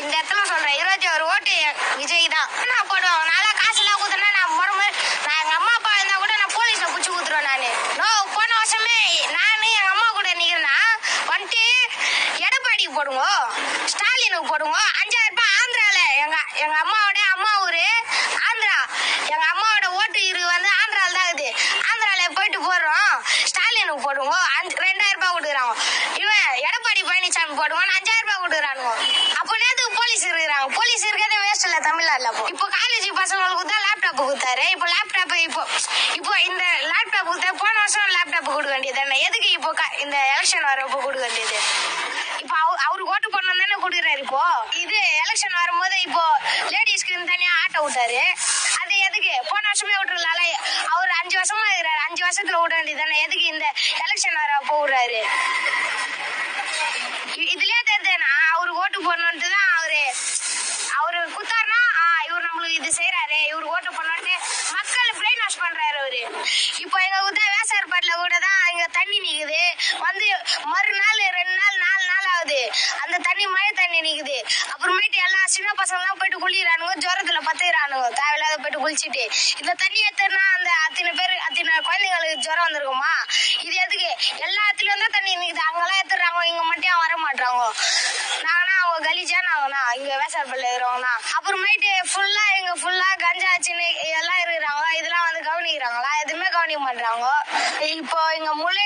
இந்த இடத்துல சொல்றேன், 21 ஓட்டு விஜய் தான். நான் போடுவாங்க. நான் காசு எல்லாம் கொடுத்தேன்னா நான் எங்க அம்மா அப்பா இருந்தா கூட நான் போலீஸ்ல புடிச்சு கொடுத்துருவேன். நானு போன வருஷமே நானு எங்க அம்மா கூட நிக்கிறேன்னா வந்துட்டு எடப்பாடிக்கு போடுங்க, ஸ்டாலினுக்கு போடுங்க. 5000 ரூபாய் ஆந்திரால எங்க அம்மாவோட அம்மா ஊரு ஆந்திரா. எங்க அம்மாவோட ஓட்டு வந்து ஆந்திரால தான் இருக்குது. ஆந்திரால போயிட்டு போடுறோம், ஸ்டாலினுக்கு போடுங்க. 2000 ரூபாய் கொடுக்குறாங்க. இவன் எடப்பாடி பழனிசாமி போடுவான்னு 5000 ரூபாய் கொடுக்குறானுங்க. அப்போ நேரத்துக்கு போலீஸ் இருக்கிறாங்க. போலீஸ் இருக்கிறதே வேஸ்ட் இல்ல தமிழ்நாட்டுல. இப்போ காலேஜ் பசங்களுக்கு தான் லேப்டாப் கொடுத்தாரு. இப்போ லேப்டாப் இப்போ இந்த லேப்டாப் கொடுத்தா போன வருஷம் லேப்டாப் கொடுக்க வேண்டியது தானே? எதுக்கு இப்போ இந்த எலெக்ஷன் வரப்போ கொடுக்க வேண்டியது? இப்போ அவருக்கு ஓட்டு பண்ணணும் தானே கொடுக்குறாரு. இப்போ இது எலெக்ஷன் வரும்போது இப்போ லேடிஸ்க்கு தனியா ஆட்டோ விட்டாரு. அது எதுக்கு? போன வருஷமே விட்டுருலால. அவர் 5 வருஷமா இருக்கிறாரு. 5 வருஷத்துல விட வேண்டியது தானே? எதுக்கு இந்த எலெக்ஷன் வரப்போ விடுறாரு? இதுலயே தெரியுதுன்னா அவருக்கு ஓட்டு போடணும்ட்டு தான் அவரு குத்தாருன்னா இவர் நம்மளுக்கு இது செய்யறாரு, இவரு ஓட்டு பண்ணு மக்கள் பிரெயின் வாஷ் பண்றாரு அவரு. இப்போ எங்க குத்தா வேசார்பாட்டுல கூட தான் இங்க தண்ணி நிக்குது. வந்து மறுநாள் 2 நாள் 4 நாள் ஆகுது. அந்த தண்ணி மழை தண்ணி நிக்குது. அப்புறமேட்டு எல்லா சின்ன பசங்க எல்லாம் போயிட்டு குளிக்கிறானுங்க, ஜுரத்துல பத்துக்கிறானுங்க தேவையில்லாத போயிட்டு குளிச்சுட்டு. இந்த தண்ணி ஏத்துனா அந்த அத்தனை குழந்தைங்களுக்கு ஜுரம் வந்திருக்குமா? இது எதுக்கு? எல்லா இடத்துலயும் தான் தண்ணி நிக்குது. அங்கெல்லாம் ஏத்துறாங்க, இங்க மட்டும் வர மாட்டாங்க. நாங்கன்னா அவங்க கலீஜா நாங்கன்னா இங்க வேசார்பாட்டுல இருக்கிறவங்கன்னா. அப்புறமேட்டு ஃபுல்லா கஞ்சா ஆச்சுன்னு எல்லாம் இருக்கிறாங்க. இதெல்லாம் வந்து கவனிக்கிறாங்களா? எதுவுமே கவனிக்க மாட்டாங்க. இப்போ இங்க முல்லை